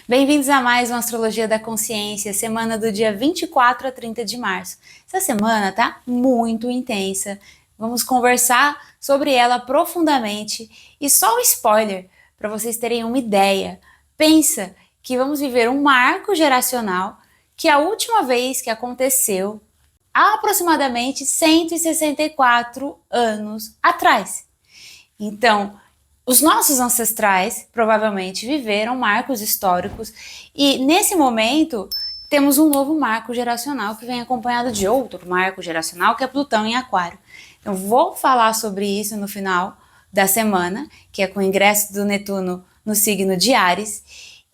Bem-vindos a mais uma Astrologia da Consciência, semana do dia 24 a 30 de março. Essa semana tá muito intensa, vamos conversar sobre ela profundamente e só um spoiler para vocês terem uma ideia. Pensa que vamos viver um marco geracional que a última vez que aconteceu há aproximadamente 164 anos atrás. Então, os nossos ancestrais provavelmente viveram marcos históricos e nesse momento temos um novo marco geracional que vem acompanhado de outro marco geracional que é Plutão em Aquário. Então vou falar sobre isso no final da semana, que é com o ingresso do Netuno no signo de Áries,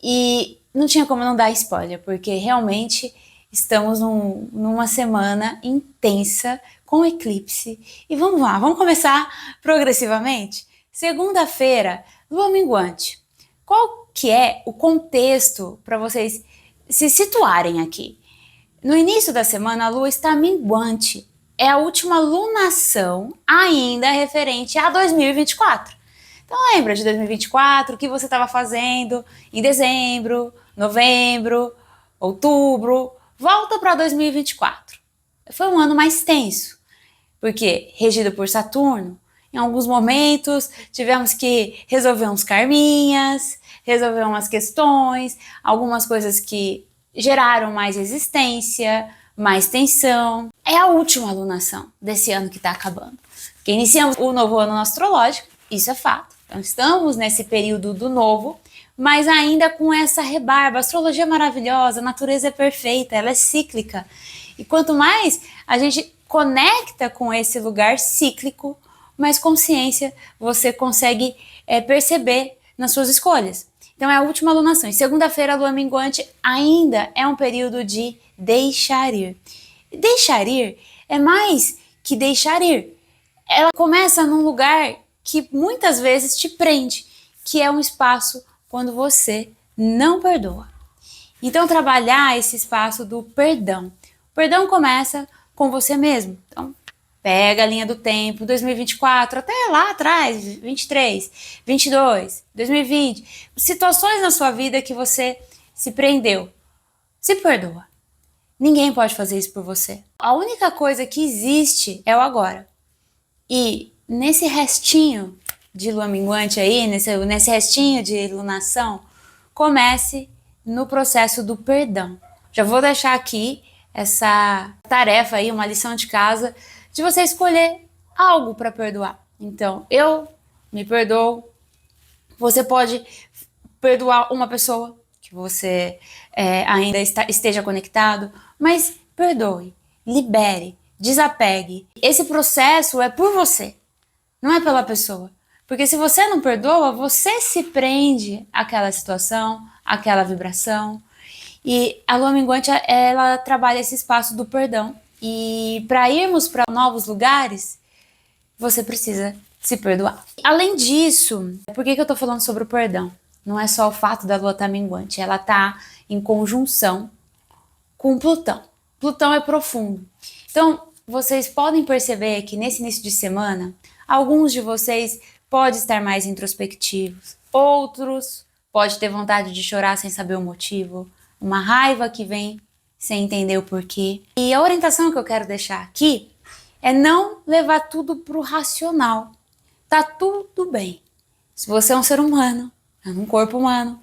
e não tinha como não dar spoiler, porque realmente estamos numa semana intensa com eclipse. E vamos lá, vamos começar progressivamente? Segunda-feira, lua minguante. Qual que é o contexto para vocês se situarem aqui? No início da semana, a lua está minguante. É a última lunação ainda referente a 2024. Então lembra de 2024, o que você estava fazendo em dezembro, novembro, outubro. Volta para 2024. Foi um ano mais tenso, porque regido por Saturno, em alguns momentos tivemos que resolver uns karminhas, resolver umas questões, algumas coisas que geraram mais resistência, mais tensão. É a última alunação desse ano que está acabando. Porque iniciamos o novo ano astrológico, isso é fato. Então estamos nesse período do novo, mas ainda com essa rebarba. A astrologia é maravilhosa, a natureza é perfeita, ela é cíclica. E quanto mais a gente conecta com esse lugar cíclico, mais consciência você consegue perceber nas suas escolhas. Então é a última alunação. E segunda-feira, a lua minguante ainda é um período de deixar ir. Deixar ir é mais que deixar ir. Ela começa num lugar que muitas vezes te prende, que é um espaço quando você não perdoa. Então trabalhar esse espaço do perdão. O perdão começa com você mesmo. Então pega a linha do tempo, 2024, até lá atrás, 23, 22, 2020, situações na sua vida que você se prendeu. Se perdoa. Ninguém pode fazer isso por você. A única coisa que existe é o agora. E nesse restinho de lua minguante aí, nesse restinho de lunação, comece no processo do perdão. Já vou deixar aqui essa tarefa aí, uma lição de casa, de você escolher algo para perdoar. Então, eu me perdoo. Você pode perdoar uma pessoa que você ainda esteja conectado, mas perdoe, libere, desapegue. Esse processo é por você, não é pela pessoa. Porque se você não perdoa, você se prende àquela situação, àquela vibração. E a lua minguante, ela trabalha esse espaço do perdão. E para irmos para novos lugares, você precisa se perdoar. Além disso, por que eu tô falando sobre o perdão? Não é só o fato da lua estar minguante, ela tá em conjunção com Plutão. Plutão é profundo. Então, vocês podem perceber que nesse início de semana, alguns de vocês podem estar mais introspectivos, outros podem ter vontade de chorar sem saber o motivo, uma raiva que vem sem entender o porquê. E a orientação que eu quero deixar aqui é não levar tudo pro racional. Tá tudo bem. Se você é um ser humano, é um corpo humano,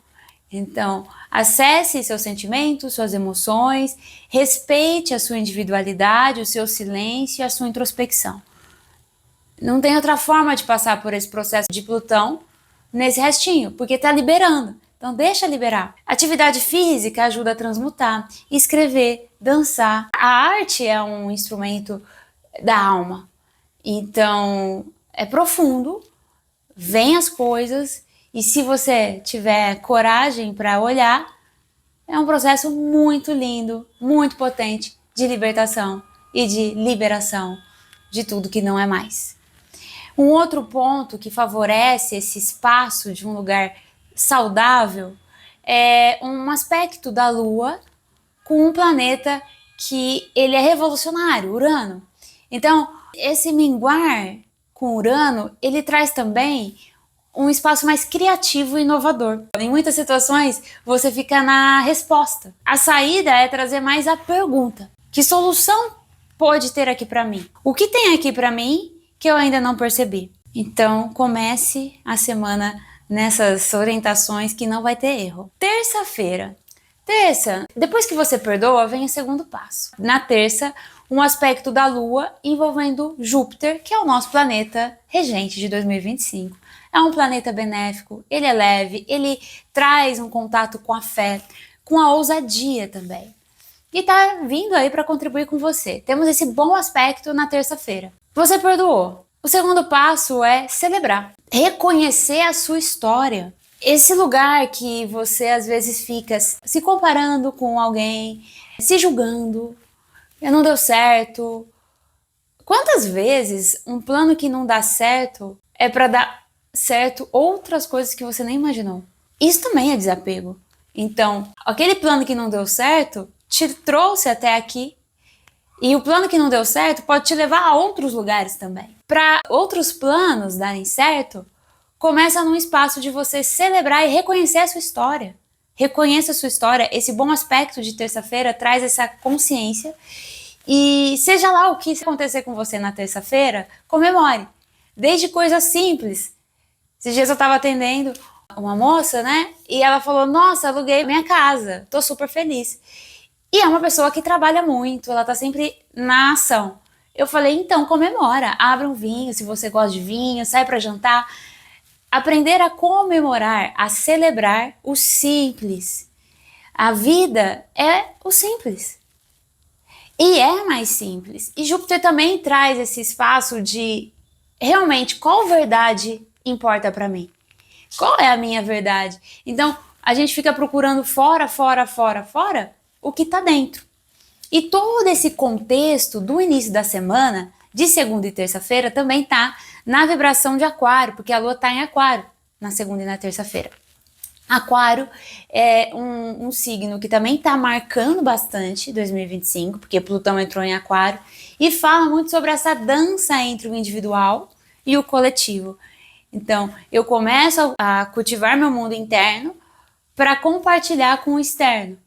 então acesse seus sentimentos, suas emoções, respeite a sua individualidade, o seu silêncio e a sua introspecção. Não tem outra forma de passar por esse processo de Plutão nesse restinho, porque tá liberando. Então deixa liberar. Atividade física ajuda a transmutar, escrever, dançar. A arte é um instrumento da alma. Então é profundo, vem as coisas e se você tiver coragem para olhar, é um processo muito lindo, muito potente de libertação e de liberação de tudo que não é mais. Um outro ponto que favorece esse espaço de um lugar saudável é um aspecto da Lua com um planeta que ele é revolucionário, Urano. Então, esse minguar com Urano, ele traz também um espaço mais criativo e inovador. Em muitas situações, você fica na resposta. A saída é trazer mais a pergunta. Que solução pode ter aqui para mim? O que tem aqui para mim que eu ainda não percebi? Então, comece a semana nessas orientações que não vai ter erro. Terça-feira. Terça, depois que você perdoa, vem o segundo passo. Na terça, um aspecto da Lua envolvendo Júpiter, que é o nosso planeta regente de 2025. É um planeta benéfico, ele é leve, ele traz um contato com a fé, com a ousadia também. E tá vindo aí para contribuir com você. Temos esse bom aspecto na terça-feira. Você perdoou. O segundo passo é celebrar, reconhecer a sua história. Esse lugar que você às vezes fica se comparando com alguém, se julgando, não deu certo. Quantas vezes um plano que não dá certo é para dar certo outras coisas que você nem imaginou? Isso também é desapego. Então, aquele plano que não deu certo te trouxe até aqui. E o plano que não deu certo pode te levar a outros lugares também. Para outros planos darem certo, começa num espaço de você celebrar e reconhecer a sua história. Reconheça a sua história. Esse bom aspecto de terça-feira traz essa consciência. E seja lá o que acontecer com você na terça-feira, comemore. Desde coisas simples. Esses dias eu estava atendendo uma moça, né? E ela falou, nossa, aluguei minha casa. Tô super feliz. E é uma pessoa que trabalha muito, ela tá sempre na ação. Eu falei, então comemora, abre um vinho, se você gosta de vinho, sai para jantar. Aprender a comemorar, a celebrar o simples. A vida é o simples. E é mais simples. E Júpiter também traz esse espaço de realmente qual verdade importa para mim? Qual é a minha verdade? Então, a gente fica procurando fora o que está dentro. E todo esse contexto do início da semana, de segunda e terça-feira, também está na vibração de Aquário, porque a Lua está em Aquário na segunda e na terça-feira. Aquário é um signo que também está marcando bastante 2025, porque Plutão entrou em Aquário, e fala muito sobre essa dança entre o individual e o coletivo. Então, eu começo a cultivar meu mundo interno para compartilhar com o externo.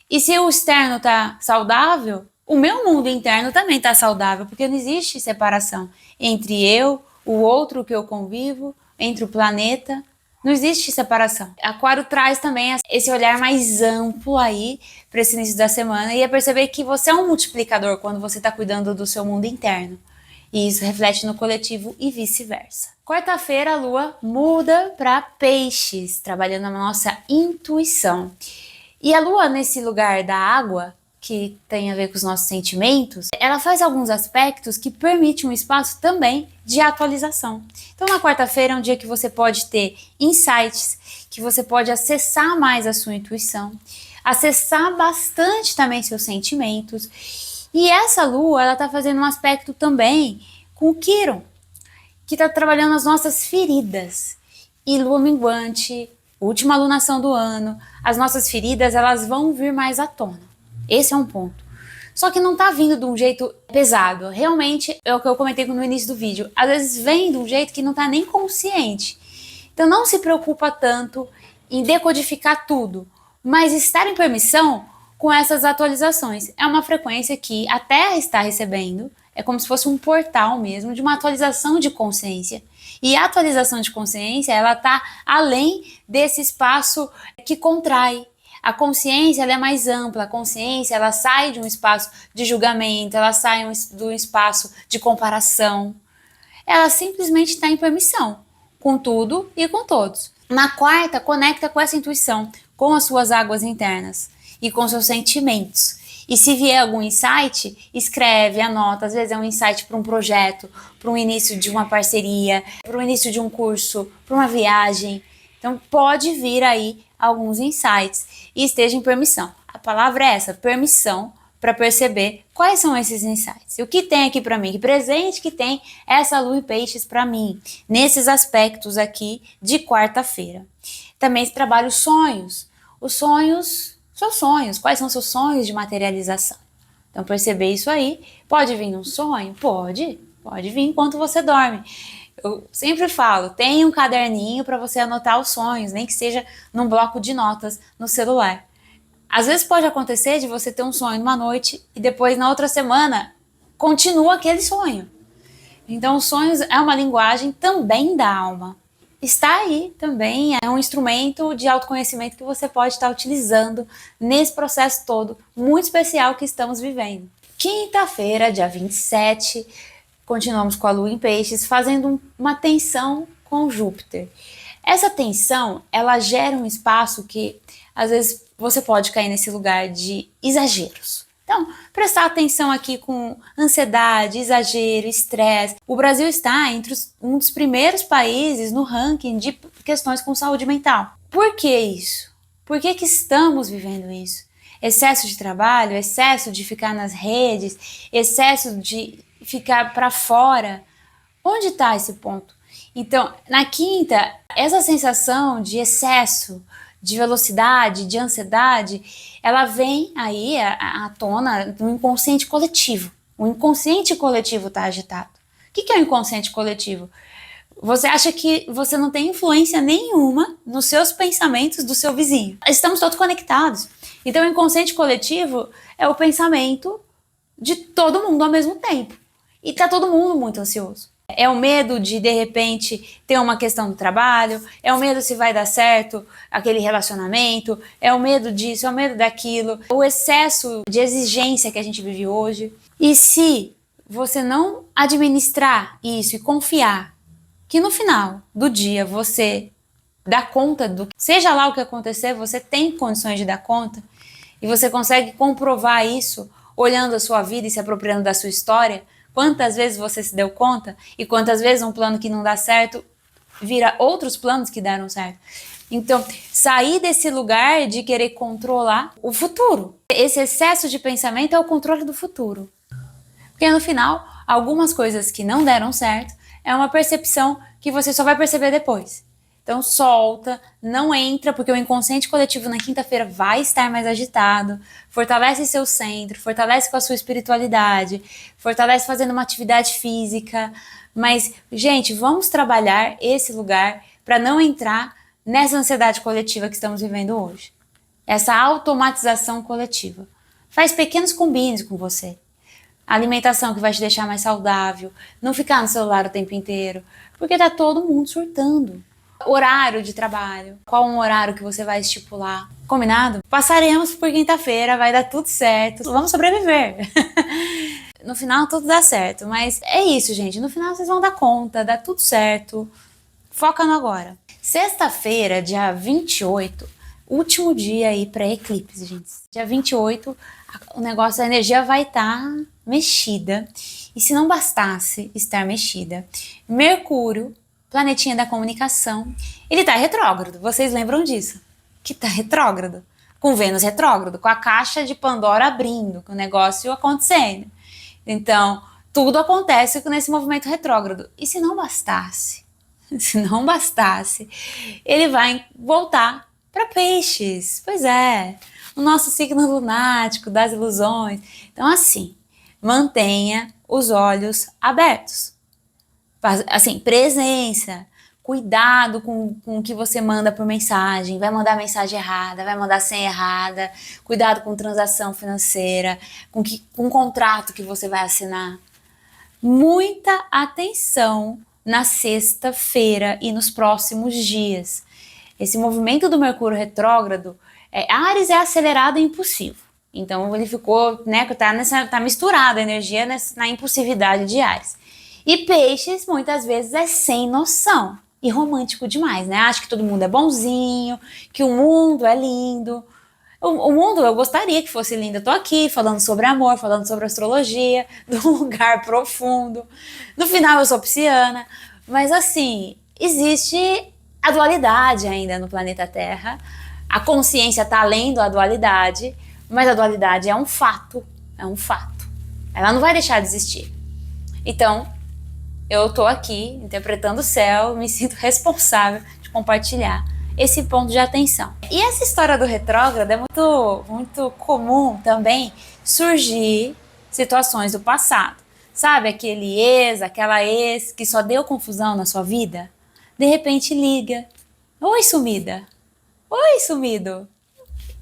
E se o externo está saudável, o meu mundo interno também está saudável, porque não existe separação entre eu, o outro que eu convivo, entre o planeta. Não existe separação. Aquário traz também esse olhar mais amplo aí para esse início da semana e é perceber que você é um multiplicador quando você está cuidando do seu mundo interno. E isso reflete no coletivo e vice-versa. Quarta-feira a Lua muda para Peixes, trabalhando a nossa intuição. E a Lua nesse lugar da água, que tem a ver com os nossos sentimentos, ela faz alguns aspectos que permitem um espaço também de atualização. Então na quarta-feira é um dia que você pode ter insights, que você pode acessar mais a sua intuição, acessar bastante também seus sentimentos. E essa Lua, ela tá fazendo um aspecto também com o Quiron, que tá trabalhando as nossas feridas. E Lua minguante, última lunação do ano, as nossas feridas, elas vão vir mais à tona. Esse é um ponto. Só que não tá vindo de um jeito pesado. Realmente, é o que eu comentei no início do vídeo. Às vezes vem de um jeito que não tá nem consciente. Então não se preocupa tanto em decodificar tudo, mas estar em permissão com essas atualizações. É uma frequência que a Terra está recebendo, é como se fosse um portal mesmo, de uma atualização de consciência. E a atualização de consciência, ela está além desse espaço que contrai. A consciência ela é mais ampla, a consciência ela sai de um espaço de julgamento, ela sai de um espaço de comparação. Ela simplesmente está em permissão, com tudo e com todos. Na quarta, conecta com essa intuição, com as suas águas internas e com seus sentimentos. E se vier algum insight, escreve, anota. Às vezes é um insight para um projeto, para um início de uma parceria, para o início de um curso, para uma viagem. Então pode vir aí alguns insights e esteja em permissão. A palavra é essa, permissão, para perceber quais são esses insights. E o que tem aqui para mim? Que presente que tem essa Lua em Peixes para mim, nesses aspectos aqui de quarta-feira. Também se trabalha os sonhos. Os sonhos, seus sonhos. Quais são seus sonhos de materialização? Então perceber isso aí. Pode vir um sonho? Pode vir enquanto você dorme. Eu sempre falo, tenha um caderninho para você anotar os sonhos, nem que seja num bloco de notas no celular. Às vezes pode acontecer de você ter um sonho numa noite e depois na outra semana continua aquele sonho. Então os sonhos é uma linguagem também da alma. Está aí também, é um instrumento de autoconhecimento que você pode estar utilizando nesse processo todo muito especial que estamos vivendo. Quinta-feira, dia 27, continuamos com a Lua em Peixes, fazendo uma tensão com Júpiter. Essa tensão, ela gera um espaço que, às vezes, você pode cair nesse lugar de exageros. Então, prestar atenção aqui com ansiedade, exagero, estresse. O Brasil está entre um dos primeiros países no ranking de questões com saúde mental. Por que isso? Por que estamos vivendo isso? Excesso de trabalho, excesso de ficar nas redes, excesso de ficar para fora. Onde está esse ponto? Então, na quinta, essa sensação de excesso, de velocidade, de ansiedade, ela vem aí à tona do inconsciente coletivo. O inconsciente coletivo está agitado. O que é o inconsciente coletivo? Você acha que você não tem influência nenhuma nos seus pensamentos do seu vizinho. Estamos todos conectados. Então, o inconsciente coletivo é o pensamento de todo mundo ao mesmo tempo. E tá todo mundo muito ansioso. É o medo de repente, ter uma questão do trabalho, é o medo se vai dar certo aquele relacionamento, é o medo disso, é o medo daquilo, o excesso de exigência que a gente vive hoje. E se você não administrar isso e confiar que no final do dia você dá conta do que, seja lá o que acontecer, você tem condições de dar conta, e você consegue comprovar isso olhando a sua vida e se apropriando da sua história, quantas vezes você se deu conta e quantas vezes um plano que não dá certo vira outros planos que deram certo. Então, sair desse lugar de querer controlar o futuro. Esse excesso de pensamento é o controle do futuro. Porque no final, algumas coisas que não deram certo é uma percepção que você só vai perceber depois. Então solta, não entra, porque o inconsciente coletivo na quinta-feira vai estar mais agitado, fortalece seu centro, fortalece com a sua espiritualidade, fortalece fazendo uma atividade física. Mas, gente, vamos trabalhar esse lugar para não entrar nessa ansiedade coletiva que estamos vivendo hoje. Essa automatização coletiva. Faz pequenos combines com você. Alimentação que vai te deixar mais saudável, não ficar no celular o tempo inteiro, porque tá todo mundo surtando. Horário de trabalho, qual um horário que você vai estipular? Combinado? Passaremos por quinta-feira, vai dar tudo certo, vamos sobreviver. No final tudo dá certo, mas é isso, gente, no final vocês vão dar conta, dá tudo certo, foca no agora. Sexta-feira, dia 28, último dia aí para eclipse, gente. Dia 28, o negócio, a energia vai estar mexida, e se não bastasse estar mexida, Mercúrio, planetinha da comunicação, ele tá retrógrado, vocês lembram disso? Que tá retrógrado, com Vênus retrógrado, com a caixa de Pandora abrindo, com o negócio acontecendo. Então, tudo acontece nesse movimento retrógrado. E se não bastasse, ele vai voltar para Peixes. Pois é, o nosso signo lunático das ilusões. Então, assim, mantenha os olhos abertos. Assim, presença, cuidado com o que você manda por mensagem, vai mandar mensagem errada, vai mandar senha errada, cuidado com transação financeira, com o contrato que você vai assinar. Muita atenção na sexta-feira e nos próximos dias. Esse movimento do Mercúrio retrógrado, Áries é acelerado e impulsivo. Então ele ficou, né, tá misturada a energia na impulsividade de Áries. E Peixes, muitas vezes, é sem noção e romântico demais, né? Acha que todo mundo é bonzinho, que o mundo é lindo. O mundo, eu gostaria que fosse lindo. Eu tô aqui falando sobre amor, falando sobre astrologia, de um lugar profundo. No final, eu sou pisciana. Mas, assim, existe a dualidade ainda no planeta Terra. A consciência tá além da dualidade, mas a dualidade é um fato. É um fato. Ela não vai deixar de existir. Então, eu tô aqui interpretando o céu, me sinto responsável de compartilhar esse ponto de atenção. E essa história do retrógrado é muito, muito comum também surgir situações do passado. Sabe aquele ex, aquela ex que só deu confusão na sua vida? De repente liga. Oi, sumida. Oi, sumido.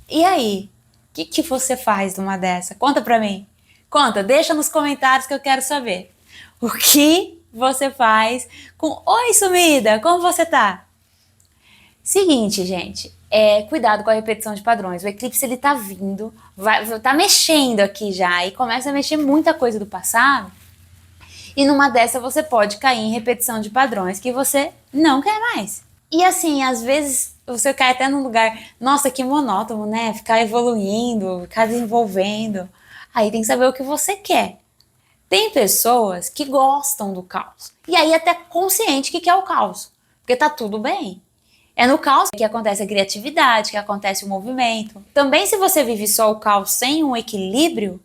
E aí? O que você faz numa dessa? Conta pra mim. Conta, deixa nos comentários que eu quero saber. O que você faz com oi, sumida, como você tá? Seguinte, gente, cuidado com a repetição de padrões. O eclipse, ele tá vindo, tá mexendo aqui já, e começa a mexer muita coisa do passado. E numa dessa você pode cair em repetição de padrões que você não quer mais. E assim, às vezes você cai até num lugar, nossa, que monótono, né? Ficar evoluindo, ficar desenvolvendo. Aí tem que saber o que você quer. Tem pessoas que gostam do caos. E aí até consciente que quer o caos. Porque tá tudo bem. É no caos que acontece a criatividade, que acontece o movimento. Também se você vive só o caos sem um equilíbrio,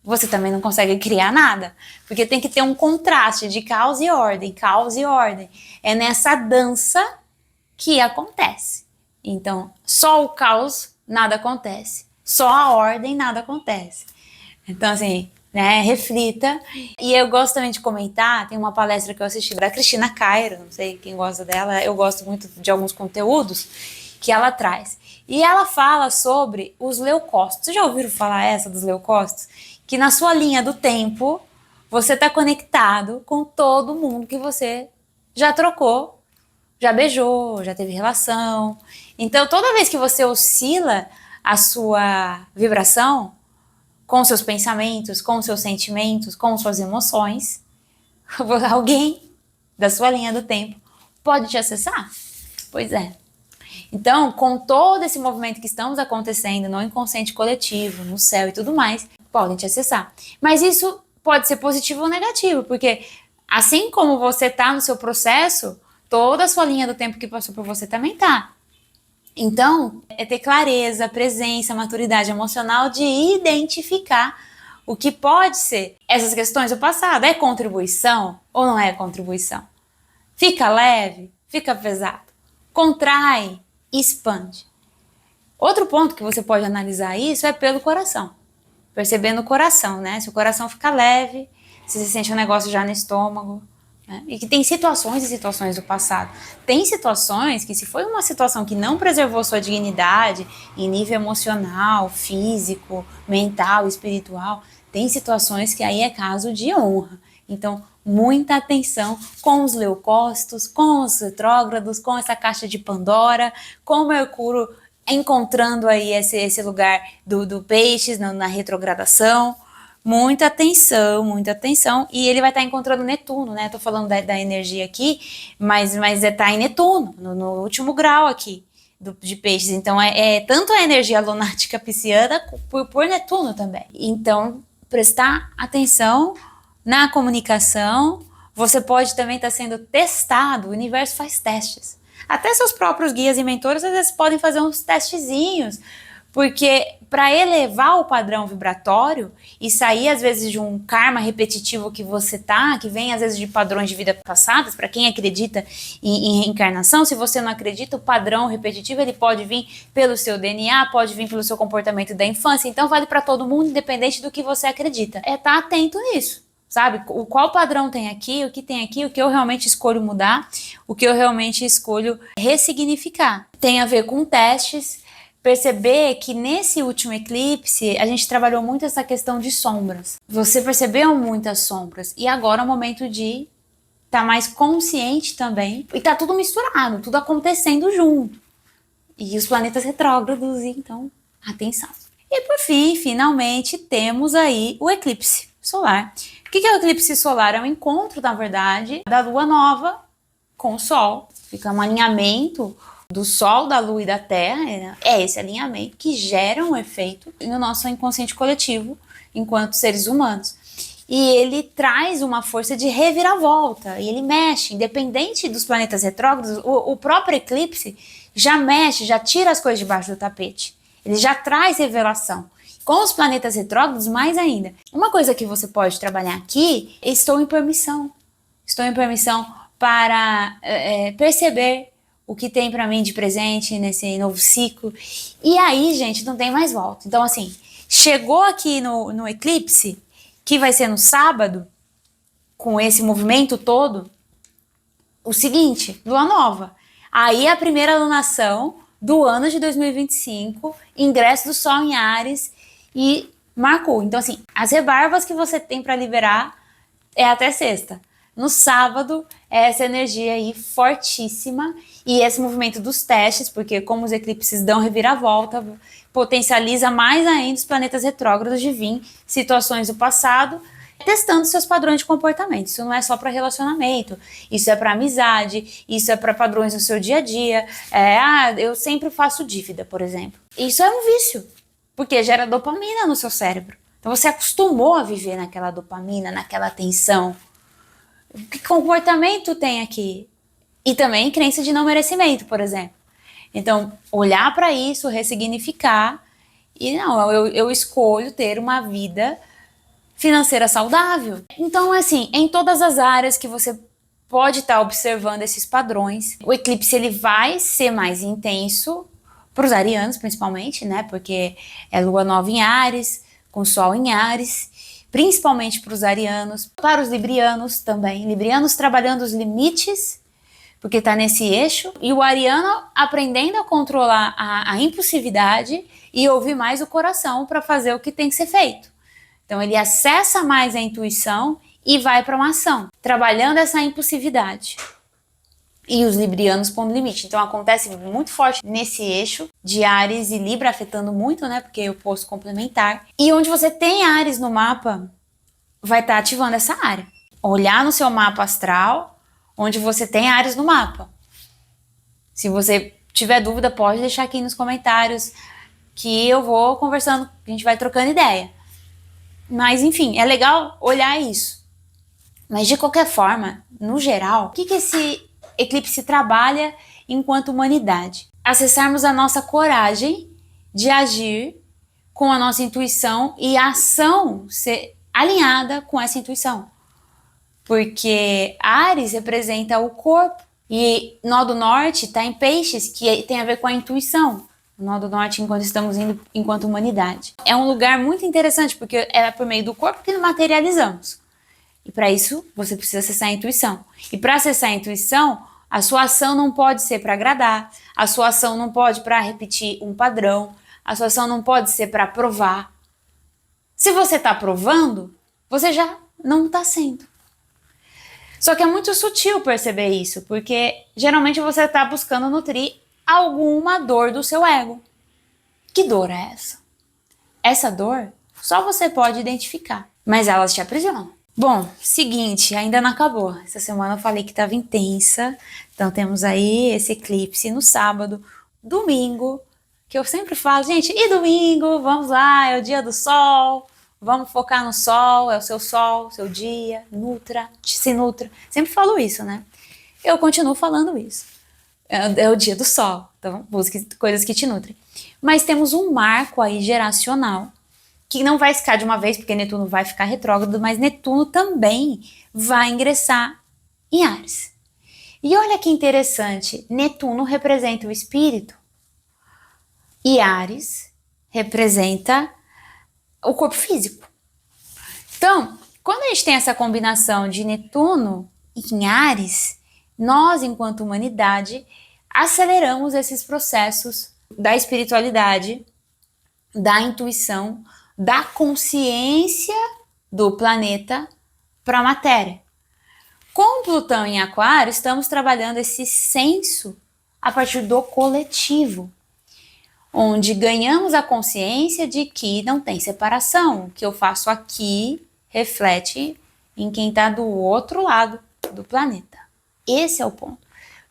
você também não consegue criar nada. Porque tem que ter um contraste de caos e ordem, caos e ordem. É nessa dança que acontece. Então, só o caos, nada acontece. Só a ordem, nada acontece. Então, assim, né, reflita. E eu gosto também de comentar, tem uma palestra que eu assisti da Cristina Cairo, não sei quem gosta dela, eu gosto muito de alguns conteúdos que ela traz. E ela fala sobre os leucócitos. Vocês já ouviram falar essa dos leucócitos? Que na sua linha do tempo, você está conectado com todo mundo que você já trocou, já beijou, já teve relação. Então, toda vez que você oscila a sua vibração, com seus pensamentos, com seus sentimentos, com suas emoções, alguém da sua linha do tempo pode te acessar? Pois é. Então, com todo esse movimento que estamos acontecendo no inconsciente coletivo, no céu e tudo mais, podem te acessar. Mas isso pode ser positivo ou negativo, porque assim como você está no seu processo, toda a sua linha do tempo que passou por você também está. Então, é ter clareza, presença, maturidade emocional de identificar o que pode ser essas questões do passado. É contribuição ou não é contribuição? Fica leve? Fica pesado? Contrai? Expande? Outro ponto que você pode analisar isso é pelo coração. Percebendo o coração, né? Se o coração fica leve, se você sente um negócio já no estômago, né? E que tem situações e situações do passado. Tem situações que, se foi uma situação que não preservou sua dignidade em nível emocional, físico, mental, espiritual, tem situações que aí é caso de honra. Então, muita atenção com os leucócitos, com os retrógrados, com essa caixa de Pandora, com o Mercúrio encontrando aí esse lugar do peixes na retrogradação. Muita atenção, e ele vai estar encontrando Netuno, né? Tô falando da energia aqui, mas tá em Netuno, no último grau aqui de peixes. Então é tanto a energia lunática pisciana por Netuno também. Então, prestar atenção na comunicação. Você pode também estar sendo testado, o universo faz testes. Até seus próprios guias e mentores às vezes podem fazer uns testezinhos, porque para elevar o padrão vibratório e sair às vezes de um karma repetitivo que você tá, que vem às vezes de padrões de vida passadas, para quem acredita em reencarnação, se você não acredita, o padrão repetitivo ele pode vir pelo seu DNA, pode vir pelo seu comportamento da infância, então vale para todo mundo, independente do que você acredita. É estar atento nisso. Sabe, qual padrão tem aqui, o que tem aqui, o que eu realmente escolho mudar, o que eu realmente escolho ressignificar. Tem a ver com testes, perceber que nesse último eclipse a gente trabalhou muito essa questão de sombras. Você percebeu muitas sombras e agora é o momento de estar mais consciente também. E tá tudo misturado, tudo acontecendo junto. E os planetas retrógrados, então, atenção. E por fim, finalmente, temos aí o eclipse solar. O que é o eclipse solar? É um encontro, na verdade, da lua nova com o sol. Fica um alinhamento do sol, da lua e da terra. É esse alinhamento que gera um efeito no nosso inconsciente coletivo, enquanto seres humanos. E ele traz uma força de reviravolta, e ele mexe, independente dos planetas retrógrados, o próprio eclipse já mexe, já tira as coisas debaixo do tapete. Ele já traz revelação. Com os planetas retrógrados, mais ainda. Uma coisa que você pode trabalhar aqui, estou em permissão. Estou em permissão para perceber o que tem para mim de presente nesse novo ciclo. E aí, gente, não tem mais volta. Então, assim, chegou aqui no eclipse, que vai ser no sábado, com esse movimento todo, o seguinte, lua nova. Aí a primeira alunação do ano de 2025, ingresso do Sol em Áries e marcou. Então, assim, as rebarbas que você tem para liberar é até sexta. No sábado, é essa energia aí fortíssima e esse movimento dos testes, porque como os eclipses dão reviravolta, potencializa mais ainda os planetas retrógrados de vir situações do passado, testando seus padrões de comportamento. Isso não é só para relacionamento, isso é para amizade, isso é para padrões no seu dia a dia. Eu sempre faço dívida, por exemplo. Isso é um vício, porque gera dopamina no seu cérebro. Então você acostumou a viver naquela dopamina, naquela tensão. Que comportamento tem aqui? E também crença de não merecimento, por exemplo. Então, olhar para isso, ressignificar e não, eu escolho ter uma vida financeira saudável. Então, assim, em todas as áreas que você pode estar observando esses padrões, o eclipse ele vai ser mais intenso para os arianos, principalmente, né? Porque é lua nova em Áries, com sol em Áries, principalmente para os arianos, para os librianos também. Librianos trabalhando os limites, porque está nesse eixo, e o ariano aprendendo a controlar a impulsividade e ouvir mais o coração para fazer o que tem que ser feito. Então ele acessa mais a intuição e vai para uma ação, trabalhando essa impulsividade. E os librianos pondo limite. Então acontece muito forte nesse eixo de Áries e Libra, afetando muito, né? Porque é o oposto complementar. E onde você tem Áries no mapa, vai estar ativando essa área. Olhar no seu mapa astral, onde você tem Áries no mapa. Se você tiver dúvida, pode deixar aqui nos comentários, que eu vou conversando, a gente vai trocando ideia. Mas enfim, é legal olhar isso. Mas de qualquer forma, no geral, o que esse eclipse trabalha enquanto humanidade? Acessarmos a nossa coragem de agir com a nossa intuição e a ação ser alinhada com essa intuição. Porque Áries representa o corpo e Nó do Norte está em Peixes, que tem a ver com a intuição. O Nó do Norte, enquanto estamos indo enquanto humanidade. É um lugar muito interessante, porque é por meio do corpo que materializamos. E para isso, você precisa acessar a intuição. E para acessar a intuição, a sua ação não pode ser para agradar, a sua ação não pode para repetir um padrão, a sua ação não pode ser para provar. Se você está provando, você já não está sendo. Só que é muito sutil perceber isso, porque geralmente você está buscando nutrir alguma dor do seu ego. Que dor é essa? Essa dor só você pode identificar, mas elas te aprisionam. Bom, seguinte, ainda não acabou. Essa semana eu falei que estava intensa, então temos aí esse eclipse no sábado, domingo, que eu sempre falo, gente, e domingo, vamos lá, é o dia do sol, vamos focar no sol, é o seu dia, se nutra. Sempre falo isso, né? Eu continuo falando isso. É o dia do sol, então busque coisas que te nutrem. Mas temos um marco aí geracional, que não vai ficar de uma vez, porque Netuno vai ficar retrógrado, mas Netuno também vai ingressar em Áries. E olha que interessante, Netuno representa o espírito e Áries representa o corpo físico. Então, quando a gente tem essa combinação de Netuno em Áries, nós, enquanto humanidade, aceleramos esses processos da espiritualidade, da intuição, da consciência do planeta para a matéria. Com Plutão em Aquário, estamos trabalhando esse senso a partir do coletivo, onde ganhamos a consciência de que não tem separação. O que eu faço aqui reflete em quem está do outro lado do planeta. Esse é o ponto.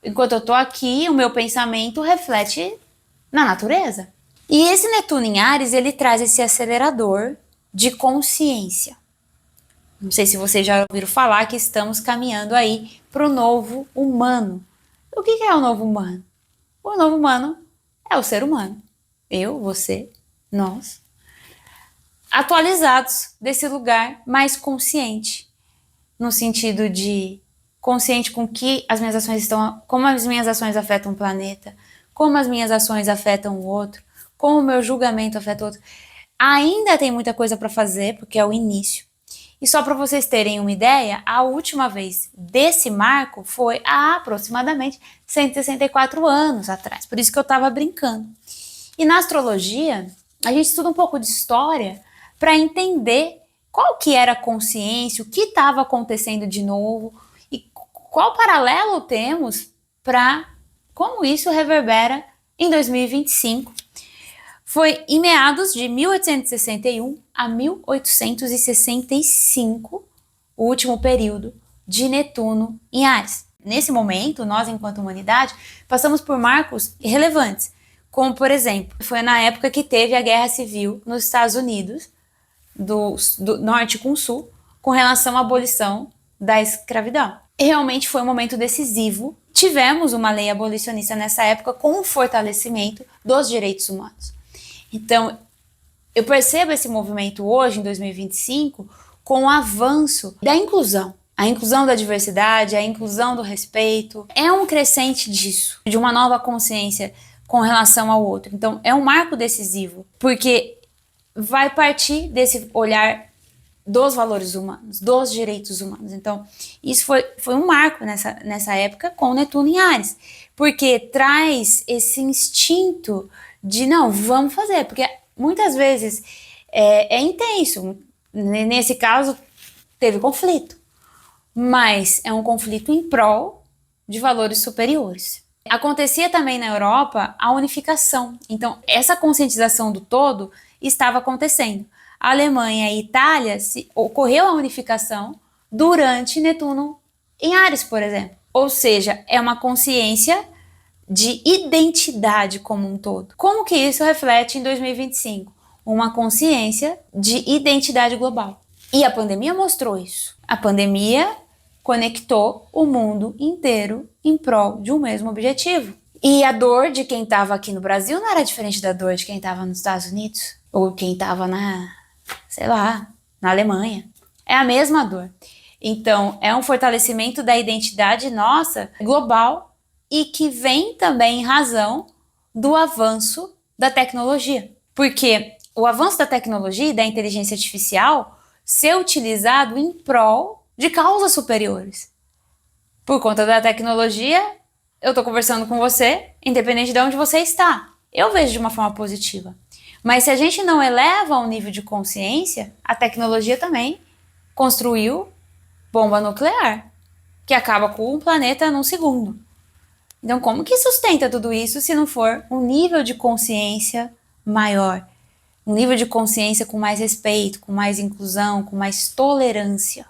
Enquanto eu estou aqui, o meu pensamento reflete na natureza. E esse Netuno em Áries, ele traz esse acelerador de consciência. Não sei se vocês já ouviram falar que estamos caminhando aí para o novo humano. O que é o novo humano? O novo humano é o ser humano. Eu, você, nós. Atualizados desse lugar mais consciente. No sentido de consciente com que as minhas ações estão, como as minhas ações afetam o planeta, como as minhas ações afetam o outro, como o meu julgamento afeta o outro. Ainda tem muita coisa para fazer, porque é o início. E só para vocês terem uma ideia, a última vez desse marco foi há aproximadamente 164 anos atrás. Por isso que eu estava brincando. E na astrologia, a gente estuda um pouco de história para entender qual que era a consciência, o que estava acontecendo de novo e qual paralelo temos para como isso reverbera em 2025. Foi em meados de 1861 a 1865, o último período de Netuno em Áries. Nesse momento, nós, enquanto humanidade, passamos por marcos relevantes, como, por exemplo, foi na época que teve a Guerra Civil nos Estados Unidos, do norte com o sul, com relação à abolição da escravidão. E realmente foi um momento decisivo. Tivemos uma lei abolicionista nessa época com o fortalecimento dos direitos humanos. Então, eu percebo esse movimento hoje, em 2025, com o avanço da inclusão. A inclusão da diversidade, a inclusão do respeito. É um crescente disso, de uma nova consciência com relação ao outro. Então, é um marco decisivo, porque vai partir desse olhar dos valores humanos, dos direitos humanos. Então, isso foi um marco nessa época com Netuno em Áries, porque traz esse instinto de, não, vamos fazer, porque muitas vezes é intenso. Nesse caso, teve conflito, mas é um conflito em prol de valores superiores. Acontecia também na Europa a unificação. Então, essa conscientização do todo estava acontecendo. A Alemanha e a Itália, ocorreu a unificação durante Netuno em Áries, por exemplo. Ou seja, é uma consciência de identidade como um todo. Como que isso reflete em 2025? Uma consciência de identidade global. E a pandemia mostrou isso. A pandemia conectou o mundo inteiro em prol de um mesmo objetivo. E a dor de quem estava aqui no Brasil não era diferente da dor de quem estava nos Estados Unidos, ou quem estava na Alemanha. É a mesma dor. Então, é um fortalecimento da identidade nossa, global, e que vem também em razão do avanço da tecnologia. Porque o avanço da tecnologia e da inteligência artificial ser utilizado em prol de causas superiores. Por conta da tecnologia, eu estou conversando com você, independente de onde você está. Eu vejo de uma forma positiva. Mas se a gente não eleva o nível de consciência, a tecnologia também construiu bomba nuclear, que acaba com o planeta num segundo. Então, como que sustenta tudo isso se não for um nível de consciência maior? Um nível de consciência com mais respeito, com mais inclusão, com mais tolerância.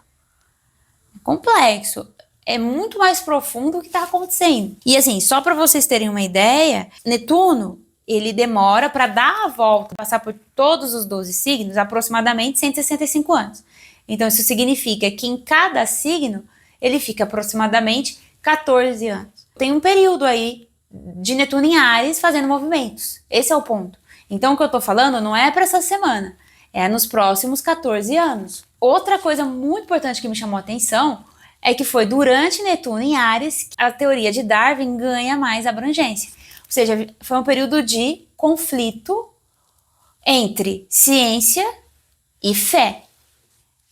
É complexo. É muito mais profundo o que está acontecendo. E assim, só para vocês terem uma ideia, Netuno, ele demora para dar a volta, passar por todos os 12 signos, aproximadamente 165 anos. Então, isso significa que em cada signo, ele fica aproximadamente 14 anos. Tem um período aí de Netuno em Áries fazendo movimentos. Esse é o ponto. Então, o que eu tô falando não é para essa semana, é nos próximos 14 anos. Outra coisa muito importante que me chamou a atenção é que foi durante Netuno em Áries que a teoria de Darwin ganha mais abrangência. Ou seja, foi um período de conflito entre ciência e fé.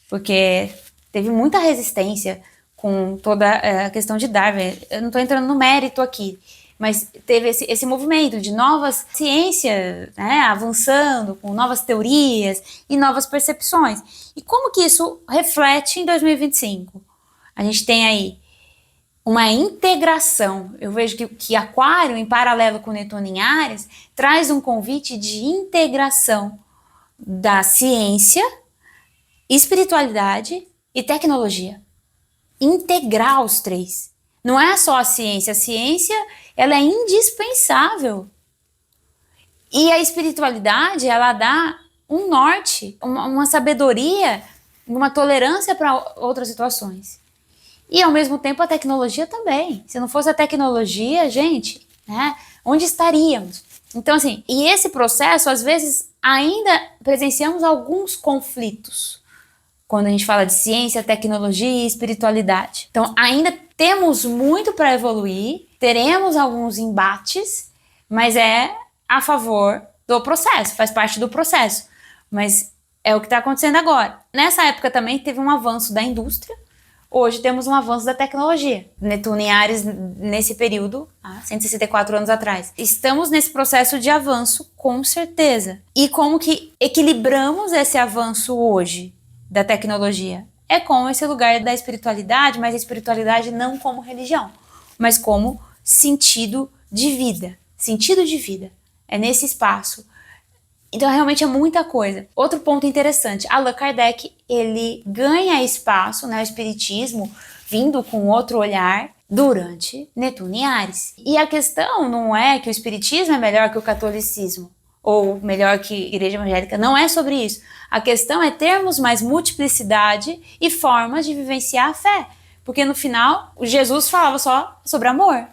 Porque teve muita resistência com toda a questão de Darwin. Eu não estou entrando no mérito aqui, mas teve esse movimento de novas ciências, né, avançando com novas teorias e novas percepções. E como que isso reflete em 2025? A gente tem aí uma integração. Eu vejo que Aquário, em paralelo com Netuno em Áries, traz um convite de integração da ciência, espiritualidade e tecnologia. Integrar os três. Não é só a ciência ela é indispensável. E a espiritualidade, ela dá um norte, uma sabedoria, uma tolerância para outras situações. E ao mesmo tempo a tecnologia também. Se não fosse a tecnologia, gente, né, onde estaríamos? Então assim, e esse processo, às vezes, ainda presenciamos alguns conflitos. Quando a gente fala de ciência, tecnologia e espiritualidade. Então, ainda temos muito para evoluir, teremos alguns embates, mas é a favor do processo, faz parte do processo. Mas É o que está acontecendo agora. Nessa época também teve um avanço da indústria. Hoje temos um avanço da tecnologia. Netuno e Áries, nesse período, há 164 anos atrás. Estamos nesse processo de avanço, com certeza. E como que equilibramos esse avanço hoje da tecnologia? É com esse lugar da espiritualidade, mas a espiritualidade não como religião, mas como sentido de vida. Sentido de vida. É nesse espaço. Então, realmente é muita coisa. Outro ponto interessante, Allan Kardec, ele ganha espaço, né, o espiritismo, vindo com outro olhar, durante Netuno e Áries. E a questão não é que o espiritismo é melhor que o catolicismo, ou melhor que a igreja evangélica, não é sobre isso. A questão é termos mais multiplicidade e formas de vivenciar a fé. Porque no final, Jesus falava só sobre amor.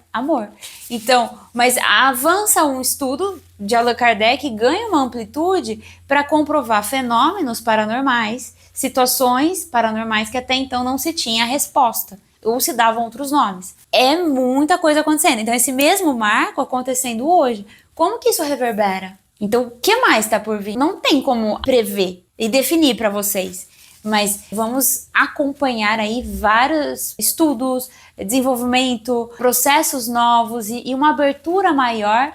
Então, mas avança um estudo de Allan Kardec e ganha uma amplitude para comprovar fenômenos paranormais, situações paranormais que até então não se tinha a resposta, ou se davam outros nomes. É muita coisa acontecendo. Então, esse mesmo marco acontecendo hoje, como que isso reverbera? Então, o que mais está por vir? Não tem como prever e definir para vocês. Mas vamos acompanhar aí vários estudos, desenvolvimento, processos novos e uma abertura maior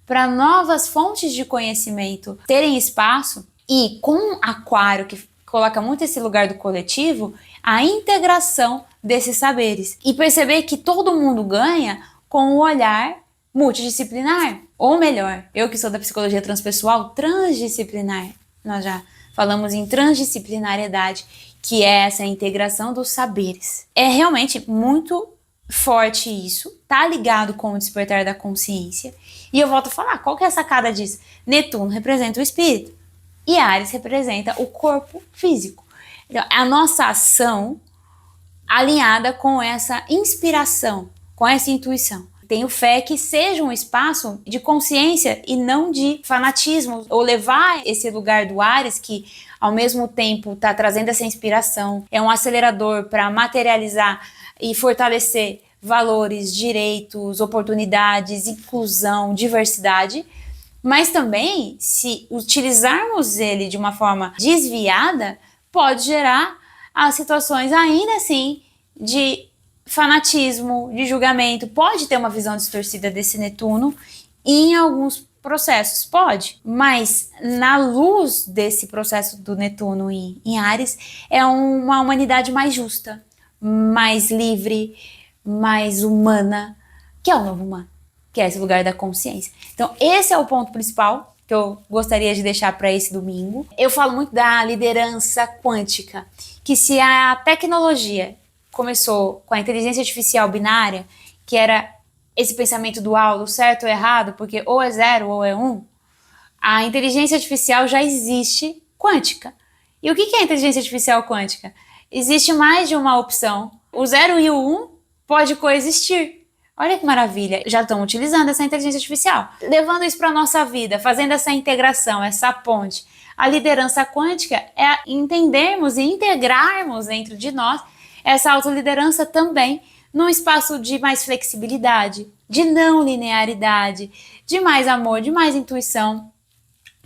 para novas fontes de conhecimento terem espaço. E com Aquário, que coloca muito esse lugar do coletivo, a integração desses saberes. E perceber que todo mundo ganha com o olhar multidisciplinar. Ou melhor, eu que sou da psicologia transpessoal, transdisciplinar. Nós já falamos em transdisciplinariedade, que é essa integração dos saberes. É realmente muito forte isso, tá ligado com o despertar da consciência. E eu volto a falar, qual que é a sacada disso? Netuno representa o espírito e Áries representa o corpo físico. Então, a nossa ação alinhada com essa inspiração, com essa intuição. Tenho fé que seja um espaço de consciência e não de fanatismo, ou levar esse lugar do Áries, que ao mesmo tempo está trazendo essa inspiração, é um acelerador para materializar e fortalecer valores, direitos, oportunidades, inclusão, diversidade, mas também, se utilizarmos ele de uma forma desviada, pode gerar as situações ainda assim de fanatismo, de julgamento. Pode ter uma visão distorcida desse Netuno em alguns processos, pode, mas na luz desse processo do Netuno em Áries, é uma humanidade mais justa, mais livre, mais humana, que é o novo humano, que é esse lugar da consciência. Então esse é o ponto principal que eu gostaria de deixar para esse domingo. Eu falo muito da liderança quântica, que se a tecnologia começou com a inteligência artificial binária, que era esse pensamento dual, do certo ou errado, porque ou é 0 ou é 1, a inteligência artificial já existe quântica. E o que é a inteligência artificial quântica? Existe mais de uma opção. O 0 e o 1 pode coexistir. Olha que maravilha, já estão utilizando essa inteligência artificial. Levando isso para a nossa vida, fazendo essa integração, essa ponte. A liderança quântica é entendermos e integrarmos dentro de nós essa autoliderança também num espaço de mais flexibilidade, de não linearidade, de mais amor, de mais intuição,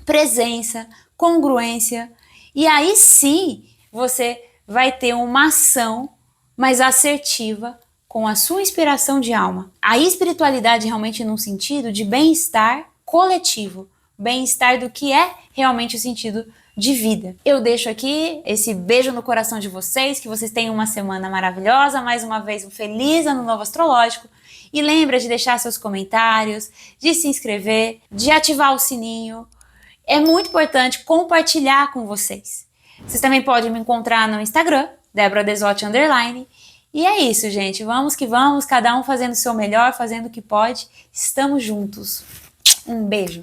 presença, congruência. E aí sim você vai ter uma ação mais assertiva com a sua inspiração de alma. A espiritualidade realmente num sentido de bem-estar coletivo, bem-estar do que é realmente o sentido de vida. Eu deixo aqui esse beijo no coração de vocês, que vocês tenham uma semana maravilhosa, mais uma vez um feliz ano novo astrológico, e lembra de deixar seus comentários, de se inscrever, de ativar o sininho. É muito importante compartilhar com vocês. Vocês também podem me encontrar no Instagram, Débora Desotti _. E é isso, gente. Vamos que vamos, cada um fazendo o seu melhor, fazendo o que pode. Estamos juntos. Um beijo.